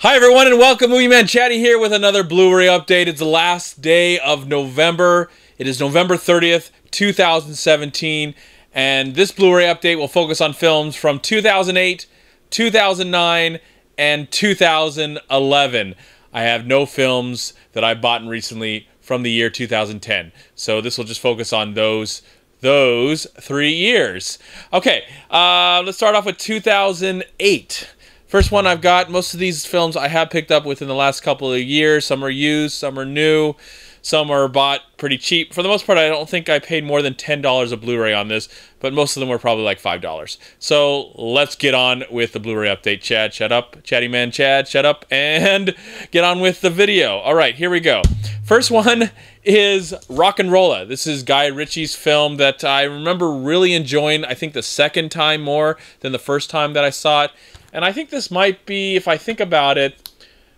Hi everyone and welcome. MovieManCHAD here with another Blu-ray update. It's the last day of November. It is November 30th, 2017, and this Blu-ray update will focus on films from 2008, 2009, and 2011. I have no films that I've bought recently from the year 2010, so this will just focus on those 3 years. Okay, let's start off with 2008. First one I've got. Most of these films I have picked up within the last couple of years. Some are used, some are new, some are bought pretty cheap. For the most part, I don't think I paid more than $10 a Blu-ray on this, but most of them were probably like $5. So let's get on with the Blu-ray update. Chad, shut up. Chatty man Chad, shut up, and get on with the video. All right, here we go. First one is RocknRolla. This is Guy Ritchie's film that I remember really enjoying, I think the second time more than the first time that I saw it. And I think this might be, if I think about it,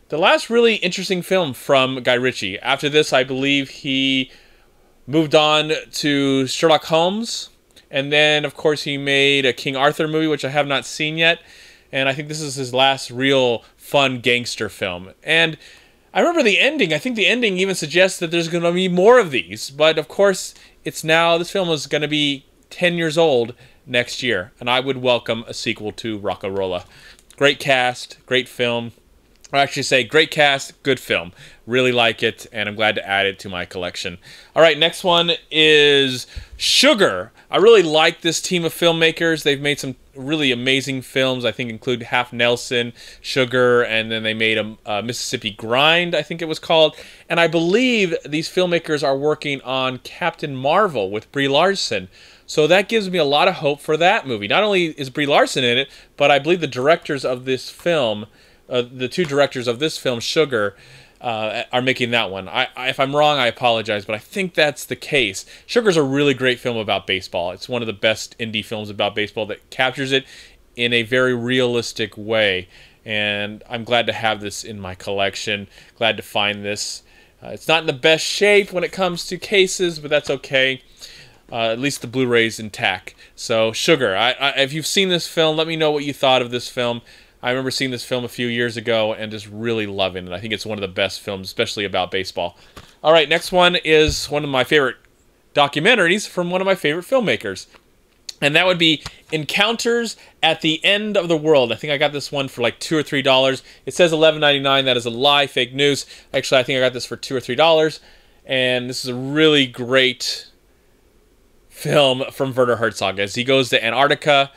the last really interesting film from Guy Ritchie. After this, I believe he moved on to Sherlock Holmes. And then, of course, he made a King Arthur movie, which I have not seen yet. And I think this is his last real fun gangster film. And I remember the ending. I think the ending even suggests that there's going to be more of these. But, of course, it's now, this film is going to be 10 years old next year, and I would welcome a sequel to RocknRolla. Great cast, great film. Or actually say, great cast, good film. Really like it, and I'm glad to add it to my collection. All right, next one is Sugar. I really like this team of filmmakers. They've made some really amazing films, I think include Half Nelson, Sugar, and then they made a Mississippi Grind, I think it was called. And I believe these filmmakers are working on Captain Marvel with Brie Larson. So that gives me a lot of hope for that movie. Not only is Brie Larson in it, but I believe the directors of this film, the two directors of this film, Sugar, are making that one. If I'm wrong, I apologize, but I think that's the case. Sugar's a really great film about baseball. It's one of the best indie films about baseball that captures it in a very realistic way. And I'm glad to have this in my collection. Glad to find this. It's not in the best shape when it comes to cases, but that's okay. At least the Blu-ray's intact. So, Sugar. If you've seen this film, let me know what you thought of this film. I remember seeing this film a few years ago and just really loving it. I think it's one of the best films, especially about baseball. All right, next one is one of my favorite documentaries from one of my favorite filmmakers. And that would be Encounters at the End of the World. I think I got this one for like $2 or $3. It says $11.99. That is a lie, fake news. Actually, I think I got this for $2 or $3. And this is a really great film from Werner Herzog as he goes to Antarctica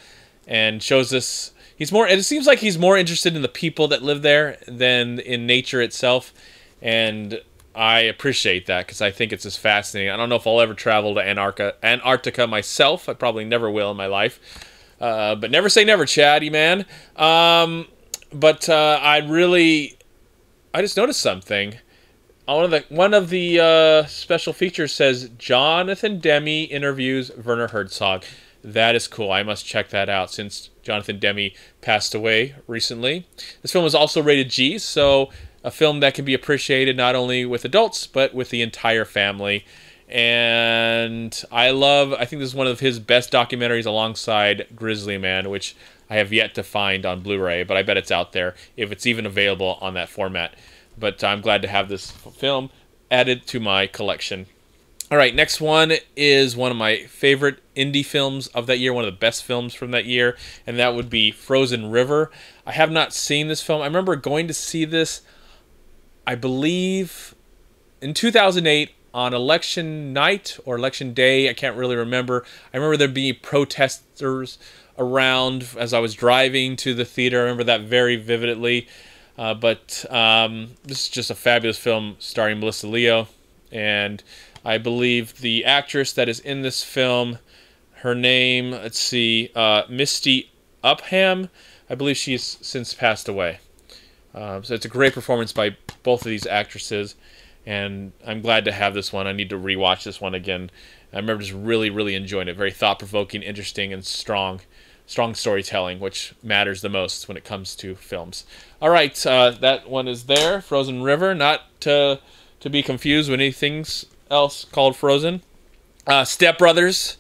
and shows us it seems like he's more interested in the people that live there than in nature itself, and I appreciate that because I think it's just fascinating. I don't know if I'll ever travel to Antarctica myself. I probably never will in my life, but never say never, Chatty man. I just noticed something. One of the special features says Jonathan Demme interviews Werner Herzog. That is cool. I must check that out since Jonathan Demme passed away recently. This film is also rated G, so a film that can be appreciated not only with adults but with the entire family. And I think this is one of his best documentaries alongside Grizzly Man, which I have yet to find on Blu-ray, but I bet it's out there if it's even available on that format. But I'm glad to have this film added to my collection. All right, next one is one of my favorite indie films of that year, one of the best films from that year, and that would be Frozen River. I have not seen this film. I remember going to see this, I believe, in 2008 on election night or election day. I can't really remember. I remember there being protesters around as I was driving to the theater. I remember that very vividly. But this is just a fabulous film starring Melissa Leo, and I believe the actress that is in this film, her name, let's see, Misty Upham. I believe she's since passed away. So it's a great performance by both of these actresses, and I'm glad to have this one. I need to rewatch this one again. I remember just really, really enjoying it. Very thought-provoking, interesting, and strong storytelling, which matters the most when it comes to films. All right, that one is there. Frozen River, not to be confused with anything else called Frozen. Step Brothers.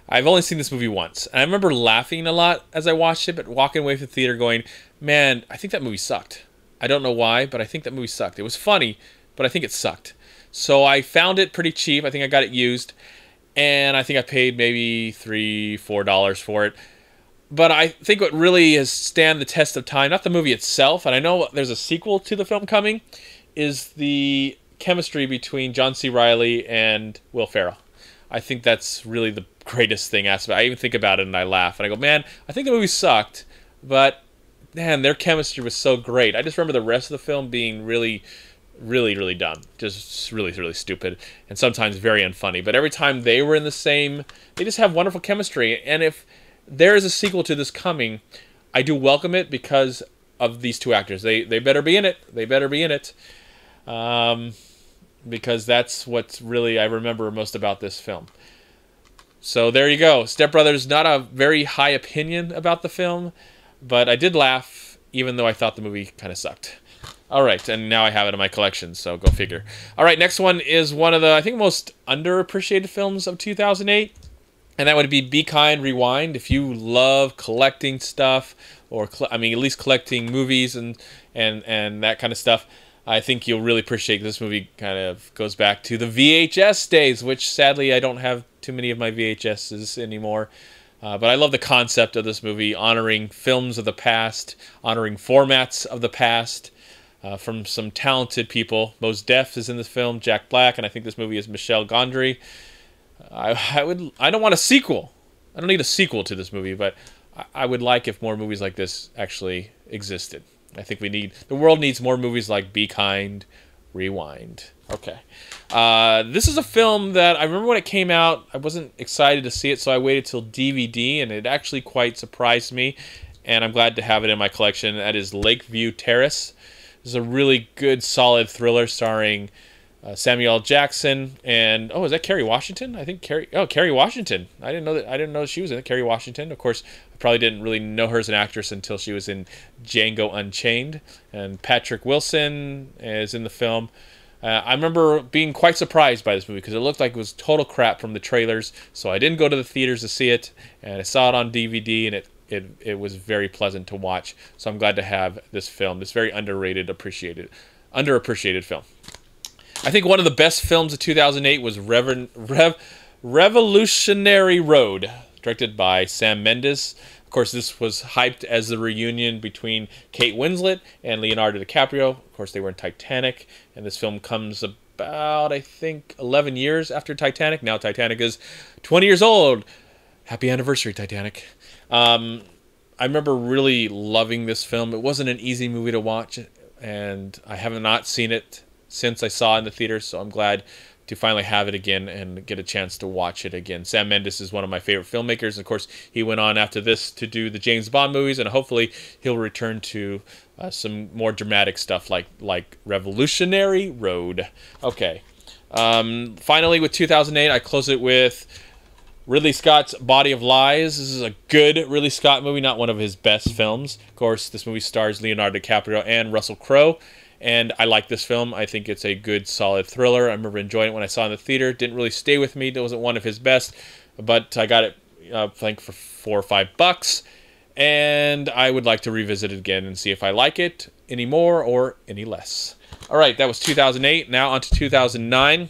I've only seen this movie once. And I remember laughing a lot as I watched it, but walking away from the theater going, man, I think that movie sucked. I don't know why, but I think that movie sucked. It was funny, but I think it sucked. So I found it pretty cheap. I think I got it used. And I think I paid maybe $3, $4 for it. But I think what really has stand the test of time, not the movie itself, and I know there's a sequel to the film coming, is the chemistry between John C. Reilly and Will Ferrell. I think that's really the greatest thing aspect. I even think about it and I laugh. And I go, man, I think the movie sucked, but man, their chemistry was so great. I just remember the rest of the film being really, really dumb. Just really, really stupid. And sometimes very unfunny. But every time they were in the same, they just have wonderful chemistry. And if there is a sequel to this coming, I do welcome it because of these two actors. They better be in it. They better be in it. Because that's what's really I remember most about this film. So there you go. Step Brothers, not a very high opinion about the film, but I did laugh, even though I thought the movie kind of sucked. All right, and now I have it in my collection, so go figure. All right, next one is one of the, I think, most underappreciated films of 2008. And that would be Kind, Rewind. If you love collecting stuff, or at least collecting movies and that kind of stuff, I think you'll really appreciate this movie. Kind of goes back to the VHS days, which sadly I don't have too many of my VHSs anymore. But I love the concept of this movie, honoring films of the past, honoring formats of the past, from some talented people. Mos Def is in this film, Jack Black, and I think this movie is Michel Gondry. I don't want a sequel. I don't need a sequel to this movie, but I would like if more movies like this actually existed. I think the world needs more movies like Be Kind, Rewind. Okay. This is a film that I remember when it came out, I wasn't excited to see it, so I waited till DVD, and it actually quite surprised me, and I'm glad to have it in my collection. That is Lakeview Terrace. This is a really good, solid thriller starring Samuel L. Jackson and is that Kerry Washington? I think Kerry Washington. I didn't know she was in it. Kerry Washington. Of course, I probably didn't really know her as an actress until she was in Django Unchained. And Patrick Wilson is in the film. I remember being quite surprised by this movie because it looked like it was total crap from the trailers. So I didn't go to the theaters to see it, and I saw it on DVD, and it was very pleasant to watch. So I'm glad to have this film, this very underappreciated film. I think one of the best films of 2008 was Revolutionary Road, directed by Sam Mendes. Of course, this was hyped as the reunion between Kate Winslet and Leonardo DiCaprio. Of course, they were in Titanic, and this film comes about, I think, 11 years after Titanic. Now Titanic is 20 years old. Happy anniversary, Titanic. I remember really loving this film. It wasn't an easy movie to watch, and I have not seen it since I saw it in the theater, so I'm glad to finally have it again and get a chance to watch it again. Sam Mendes is one of my favorite filmmakers. Of course, he went on after this to do the James Bond movies, and hopefully he'll return to some more dramatic stuff like Revolutionary Road. Okay. Finally, with 2008, I close it with Ridley Scott's Body of Lies. This is a good Ridley Scott movie, not one of his best films. Of course, this movie stars Leonardo DiCaprio and Russell Crowe. And I like this film. I think it's a good, solid thriller. I remember enjoying it when I saw it in the theater. It didn't really stay with me. It wasn't one of his best. But I got it, I think, for $4 or $5. And I would like to revisit it again and see if I like it any more or any less. All right, that was 2008. Now on to 2009.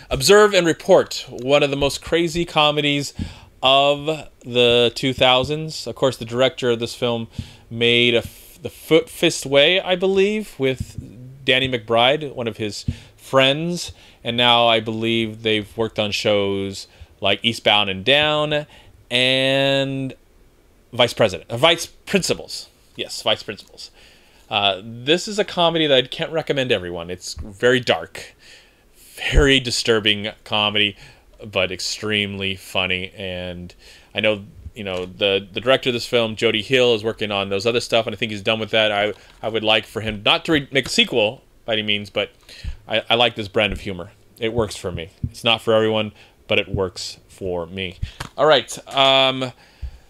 Observe and Report, one of the most crazy comedies of the 2000s. Of course, the director of this film made The Foot Fist Way, I believe, with Danny McBride, one of his friends. And now I believe they've worked on shows like Eastbound and Down and Vice Principals. Yes, Vice Principals. This is a comedy that I can't recommend everyone. It's very dark, very disturbing comedy, but extremely funny. And I know, the director of this film, Jody Hill, is working on those other stuff, and I think he's done with that. I would like for him not to make a sequel by any means, but I like this brand of humor. It works for me. It's not for everyone, but it works for me. All right.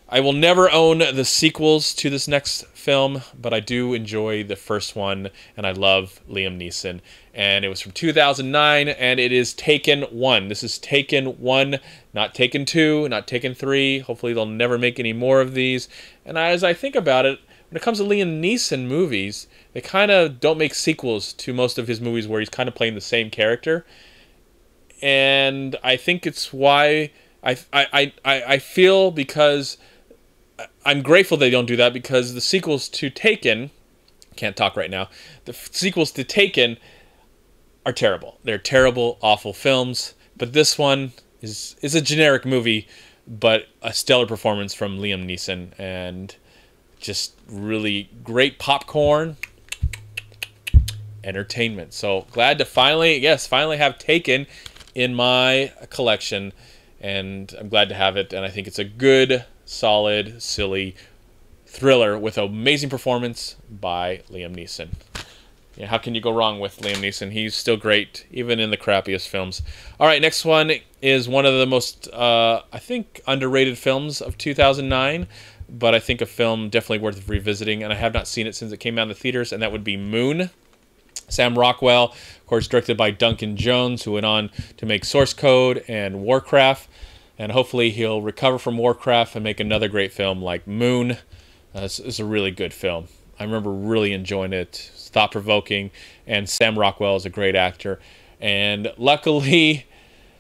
I will never own the sequels to this next film, but I do enjoy the first one, and I love Liam Neeson. And it was from 2009, and it is Taken 1. This is Taken 1, not Taken 2, not Taken 3. Hopefully they'll never make any more of these. And as I think about it, when it comes to Liam Neeson movies, they kind of don't make sequels to most of his movies where he's kind of playing the same character. And I think it's why I feel, because I'm grateful they don't do that, because the sequels to Taken, can't talk right now, the sequels to Taken are terrible. They're terrible, awful films. But this one is a generic movie, but a stellar performance from Liam Neeson, and just really great popcorn entertainment. So glad to finally have Taken in my collection, and I'm glad to have it. And I think it's a good, solid, silly thriller with an amazing performance by Liam Neeson. Yeah, how can you go wrong with Liam Neeson? He's still great, even in the crappiest films. All right, next one is one of the most, I think, underrated films of 2009, but I think a film definitely worth revisiting, and I have not seen it since it came out in the theaters, and that would be Moon. Sam Rockwell, of course, directed by Duncan Jones, who went on to make Source Code and Warcraft, and hopefully he'll recover from Warcraft and make another great film like Moon. It's a really good film. I remember really enjoying it. It's thought-provoking, and Sam Rockwell is a great actor. And luckily,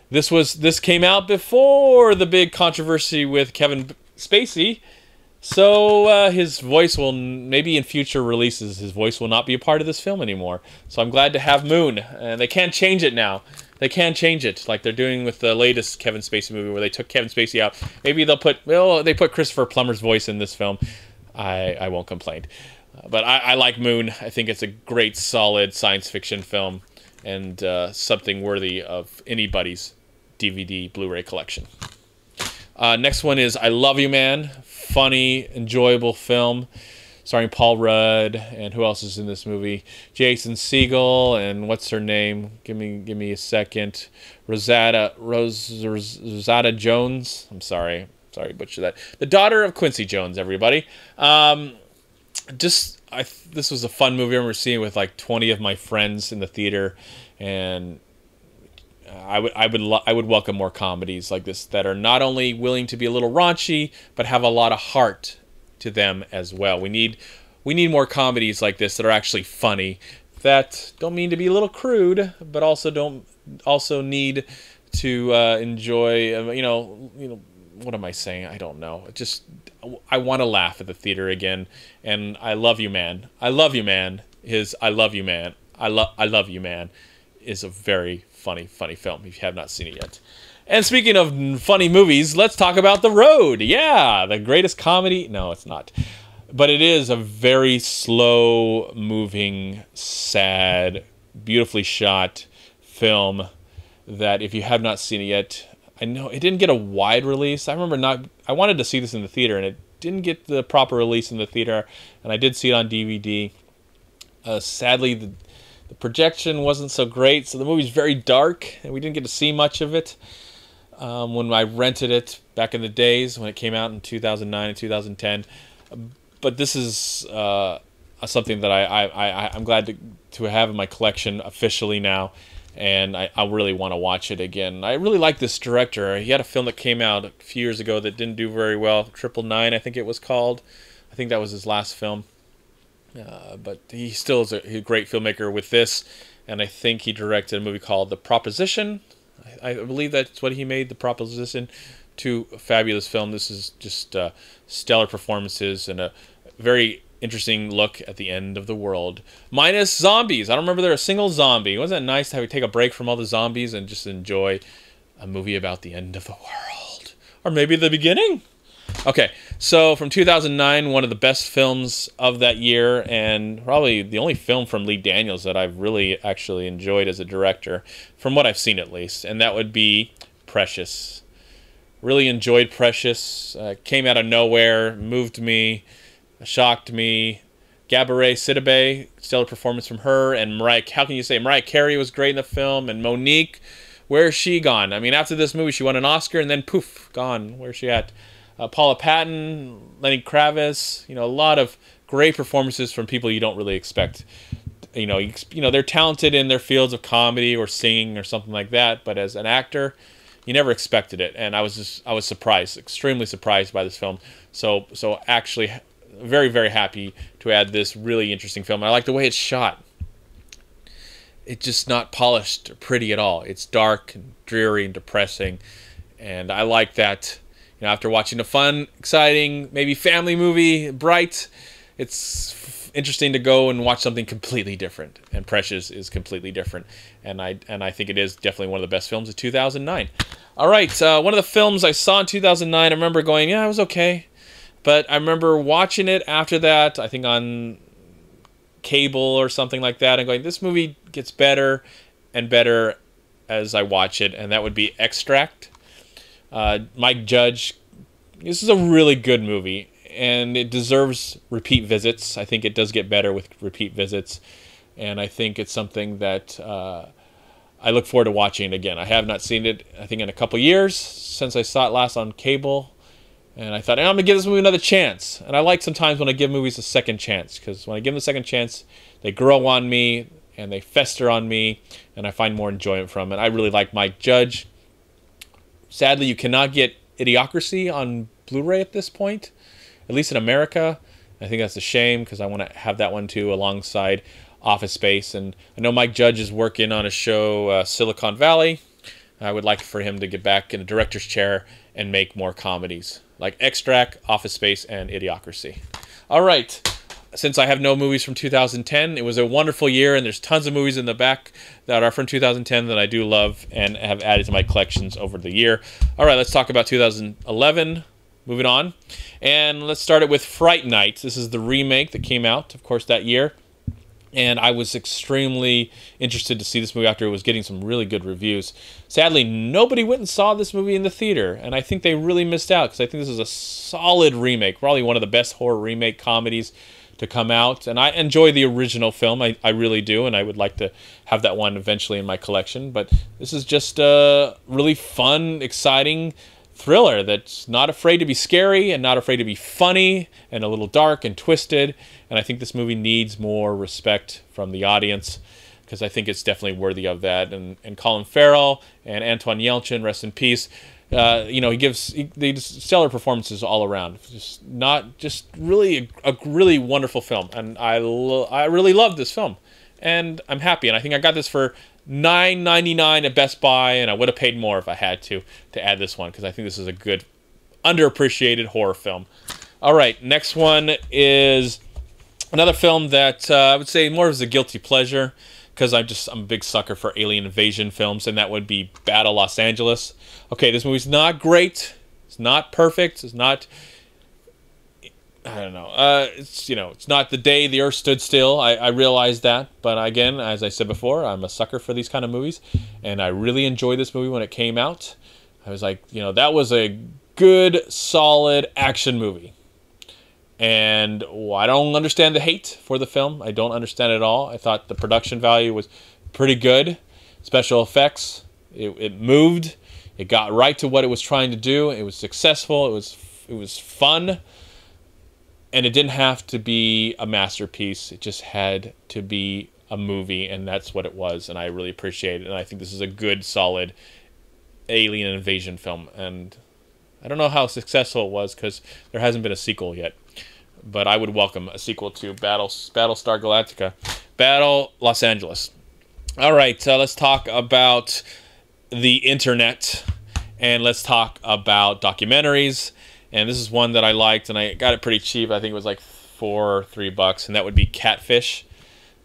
this came out before the big controversy with Kevin Spacey, so his voice will, maybe in future releases, his voice will not be a part of this film anymore. So I'm glad to have Moon, and they can't change it now. They can change it, like they're doing with the latest Kevin Spacey movie, where they took Kevin Spacey out. Maybe they put Christopher Plummer's voice in this film. I won't complain. But I like Moon. I think it's a great, solid science fiction film, and something worthy of anybody's DVD Blu-ray collection. Next one is I Love You Man. Funny, enjoyable film starring Paul Rudd, and who else is in this movie? Jason Segel, and what's her name? Give me a second. Rosetta Jones. I'm sorry, butcher that. The daughter of Quincy Jones, everybody. This was a fun movie. I remember seeing it with like 20 of my friends in the theater, and I would welcome more comedies like this that are not only willing to be a little raunchy, but have a lot of heart to them as well. We need more comedies like this that are actually funny, that don't mean to be a little crude, but also need to enjoy. What am I saying? I don't know. I want to laugh at the theater again. And I Love You Man. I Love You Man is I Love You Man. I Love You Man is a very funny film if you have not seen it yet. And speaking of funny movies, let's talk about The Road. Yeah, the greatest comedy. No, it's not. But it is a very slow-moving, sad, beautifully shot film that if you have not seen it yet, I know it didn't get a wide release. I wanted to see this in the theater, and it didn't get the proper release in the theater, and I did see it on DVD. Sadly, the projection wasn't so great, so the movie's very dark, and we didn't get to see much of it. When I rented it back in the days when it came out in 2009 and 2010. But this is something that I'm glad to have in my collection officially now, and I really want to watch it again. I really like this director. He had a film that came out a few years ago that didn't do very well, 999 I think it was called. I think that was his last film. But he still is a great filmmaker with this, and I think he directed a movie called The Proposition. I believe that's what he made, The Proposition. A fabulous film. This is just stellar performances and a very interesting look at the end of the world. Minus zombies. I don't remember there a single zombie. Wasn't it nice to take a break from all the zombies and just enjoy a movie about the end of the world? Or maybe the beginning? Okay, so from 2009, one of the best films of that year, and probably the only film from Lee Daniels that I've really actually enjoyed as a director, from what I've seen at least, and that would be Precious. Really enjoyed Precious. Came out of nowhere, moved me, shocked me. Gabourey Sidibe, stellar performance from her, and Mariah Carey was great in the film, and Monique, where's she gone? I mean, after this movie, she won an Oscar, and then poof, gone. Where's she at? Paula Patton, Lenny Kravitz, a lot of great performances from people you don't really expect. They're talented in their fields of comedy or singing or something like that, but as an actor, you never expected it. And I was surprised, extremely surprised by this film. So actually very, very happy to add this really interesting film. And I like the way it's shot. It's just not polished or pretty at all. It's dark and dreary and depressing. And I like that, after watching a fun, exciting, maybe family movie, bright, it's interesting to go and watch something completely different. And Precious is completely different. And I think it is definitely one of the best films of 2009. All right, one of the films I saw in 2009, I remember going, yeah, it was okay. But I remember watching it after that, I think on cable or something like that, and going, this movie gets better and better as I watch it, and that would be Extract. Mike Judge, this is a really good movie, and it deserves repeat visits. I think it does get better with repeat visits, and I think it's something that I look forward to watching it again. I have not seen it, I think, in a couple years since I saw it last on cable. And I thought, I'm going to give this movie another chance. And I like sometimes when I give movies a second chance. Because when I give them a second chance, they grow on me. And they fester on me. And I find more enjoyment from it. I really like Mike Judge. Sadly, you cannot get Idiocracy on Blu-ray at this point. At least in America. I think that's a shame. Because I want to have that one too alongside Office Space. And I know Mike Judge is working on a show, Silicon Valley. I would like for him to get back in a director's chair and make more comedies. Like Extract, Office Space, and Idiocracy. All right. Since I have no movies from 2010, it was a wonderful year, and there's tons of movies in the back that are from 2010 that I do love and have added to my collections over the year. All right, let's talk about 2011. Moving on. And let's start it with Fright Nights. This is the remake that came out, of course, that year. And I was extremely interested to see this movie after it was getting some really good reviews. Sadly, nobody went and saw this movie in the theater, and I think they really missed out, because I think this is a solid remake, probably one of the best horror remake comedies to come out. And I enjoy the original film, I really do, and I would like to have that one eventually in my collection. But this is just a really fun, exciting thriller that's not afraid to be scary and not afraid to be funny and a little dark and twisted. And I think this movie needs more respect from the audience, because I think it's definitely worthy of that. And Colin Farrell and Anton Yelchin, rest in peace. He gives these stellar performances all around. Just really a really wonderful film, and I really love this film, and I'm happy. And I think I got this for $9.99 at Best Buy, and I would have paid more if I had to add this one, because I think this is a good, underappreciated horror film. All right, next one is another film that I would say more as a guilty pleasure, because I'm a big sucker for alien invasion films, and that would be Battle Los Angeles. Okay, this movie's not great. It's not perfect. It's not, I don't know. It's not The Day the Earth Stood Still. I realize that. But again, as I said before, I'm a sucker for these kind of movies. And I really enjoyed this movie when it came out. I was like, that was a good, solid action movie. And I don't understand the hate for the film. I don't understand it at all. I thought the production value was pretty good. Special effects, it moved. It got right to what it was trying to do. It was successful. It was fun. And it didn't have to be a masterpiece. It just had to be a movie, and that's what it was. And I really appreciate it. And I think this is a good, solid alien invasion film. And I don't know how successful it was, because there hasn't been a sequel yet. But I would welcome a sequel to Battlestar Galactica. Battle Los Angeles. All right, let's talk about the internet, and let's talk about documentaries. And this is one that I liked, and I got it pretty cheap. I think it was like $4 or $3, and that would be Catfish.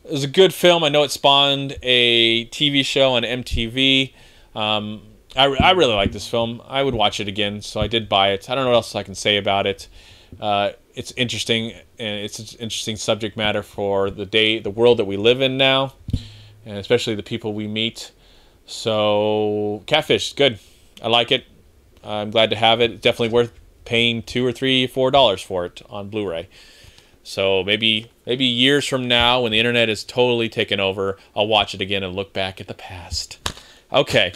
It was a good film. I know it spawned a TV show on MTV. I really like this film. I would watch it again, so I did buy it. I don't know what else I can say about it. It's interesting, and it's an interesting subject matter for the world that we live in now, and especially the people we meet. So Catfish, good. I like it. I'm glad to have it. It's definitely worth paying $2 or $3, $4 for it on Blu-ray. So maybe years from now, when the internet is totally taken over, I'll watch it again and look back at the past. Okay.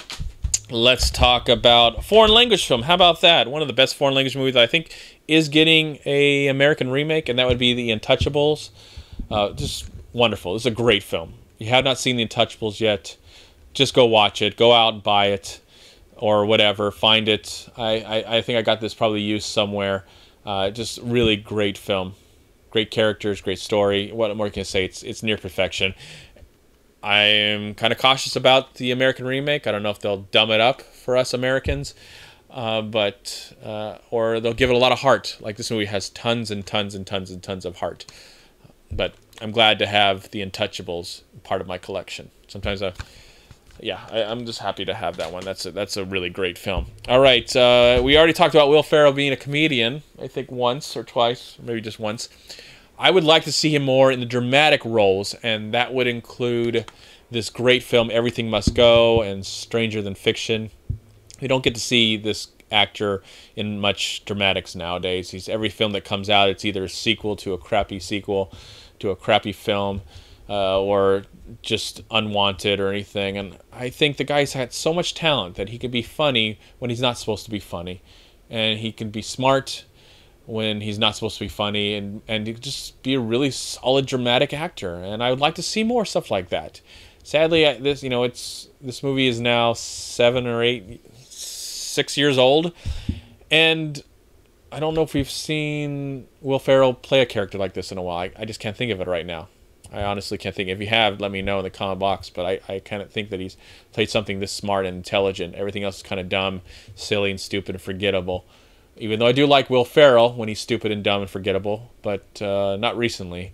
let's talk about a foreign language film. How about that? One of the best foreign language movies I think is getting a American remake, and that would be The Untouchables. Just wonderful. This is a great film. If you have not seen The Untouchables yet, just go watch it. Go out and buy it or whatever. Find it. I think I got this probably used somewhere. Just really great film. Great characters, great story. What more can I say? It's near perfection. I am kind of cautious about the American remake. I don't know if they'll dumb it up for us Americans, or they'll give it a lot of heart. Like this movie has tons and tons and tons and tons of heart. But I'm glad to have The Untouchables part of my collection. Sometimes I'm just happy to have that one. That's a really great film. All right, we already talked about Will Ferrell being a comedian, I think once or twice, or maybe just once. I would like to see him more in the dramatic roles, and that would include this great film, Everything Must Go, and Stranger Than Fiction. We don't get to see this actor in much dramatics nowadays. Every film that comes out, it's either a sequel to a crappy film, or just unwanted or anything. And I think the guy's had so much talent that he can be funny when he's not supposed to be funny, and he can be smart when he's not supposed to be funny, and just be a really solid dramatic actor. And I would like to see more stuff like that. Sadly, this movie is now 6 years old, and I don't know if we've seen Will Ferrell play a character like this in a while. I just can't think of it right now. I honestly can't think. If you have, let me know in the comment box. But I kind of think that he's played something this smart and intelligent. Everything else is kind of dumb, silly, and stupid and forgettable. Even though I do like Will Ferrell when he's stupid and dumb and forgettable, but not recently.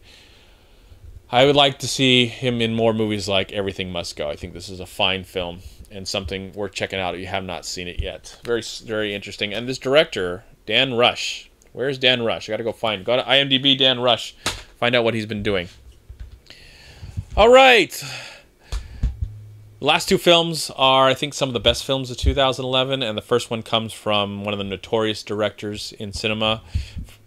I would like to see him in more movies like Everything Must Go. I think this is a fine film and something worth checking out if you have not seen it yet. Very, very interesting. And this director, Dan Rush. Where's Dan Rush? I got to go find him. Go to IMDb, Dan Rush. Find out what he's been doing. All right. The last two films are, I think, some of the best films of 2011, and the first one comes from one of the notorious directors in cinema,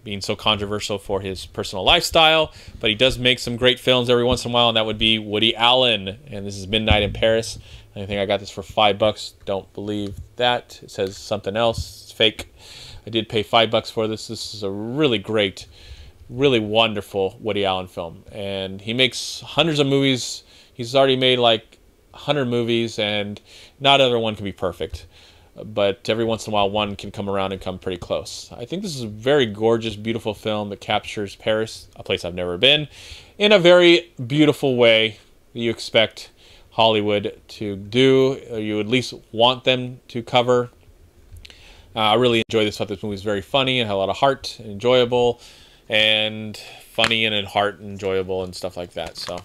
being so controversial for his personal lifestyle, but he does make some great films every once in a while, and that would be Woody Allen, and this is Midnight in Paris. I think I got this for $5. Don't believe that. It says something else. It's fake. I did pay $5 for this. This is a really great, really wonderful Woody Allen film, and he makes hundreds of movies. He's already made like 100 movies, and not every one can be perfect, but every once in a while one can come around and come pretty close. I think this is a very gorgeous, beautiful film that captures Paris, a place I've never been, in a very beautiful way that you expect Hollywood to do, or you at least want them to cover. I really enjoyed this. I thought this movie was very funny and had a lot of heart, and enjoyable, and funny and in heart and enjoyable and stuff like that. So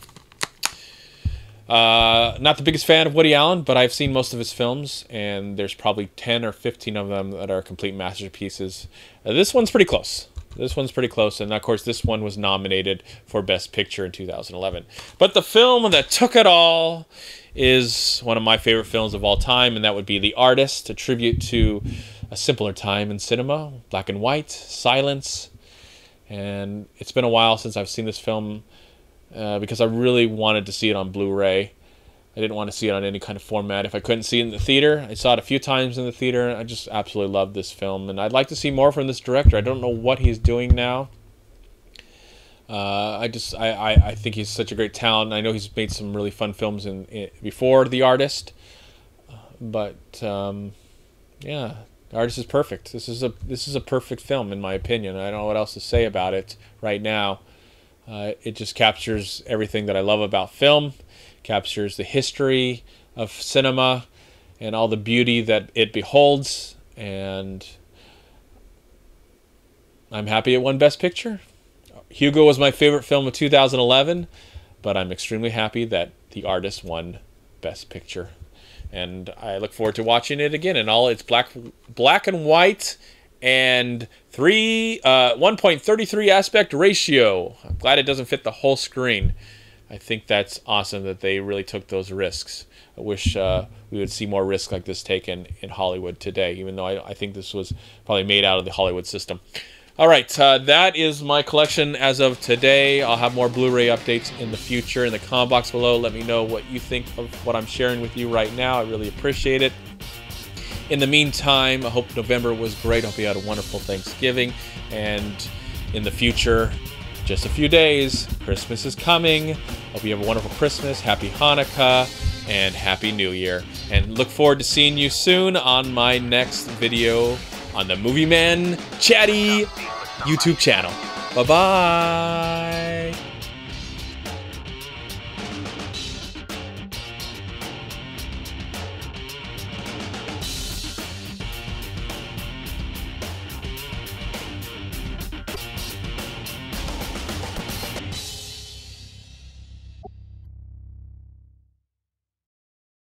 not the biggest fan of Woody Allen, but I've seen most of his films, and there's probably 10 or 15 of them that are complete masterpieces. This one's pretty close. This one's pretty close, and of course this one was nominated for Best Picture in 2011. But the film that took it all is one of my favorite films of all time, and that would be The Artist, a tribute to a simpler time in cinema, black and white, silence. And it's been a while since I've seen this film, because I really wanted to see it on Blu-ray. I didn't want to see it on any kind of format. If I couldn't see it in the theater, I saw it a few times in the theater. I just absolutely love this film, and I'd like to see more from this director. I don't know what he's doing now. I think he's such a great talent. I know he's made some really fun films before The Artist, but yeah, The Artist is perfect. This is a perfect film in my opinion. I don't know what else to say about it right now. It just captures everything that I love about film, captures the history of cinema and all the beauty that it beholds, and I'm happy it won Best Picture. Hugo was my favorite film of 2011, but I'm extremely happy that The Artist won Best Picture, and I look forward to watching it again in all its black and white and 1.33 aspect ratio. I'm glad it doesn't fit the whole screen. I think that's awesome that they really took those risks. I wish we would see more risks like this taken in Hollywood today, even though I think this was probably made out of the Hollywood system. All right, that is my collection as of today. I'll have more Blu-ray updates in the future. In the comment box below, let me know what you think of what I'm sharing with you right now. I really appreciate it. In the meantime, I hope November was great. I hope you had a wonderful Thanksgiving. And in the future, just a few days, Christmas is coming. Hope you have a wonderful Christmas, Happy Hanukkah, and Happy New Year. And look forward to seeing you soon on my next video on the MovieManCHAD YouTube channel. Bye-bye.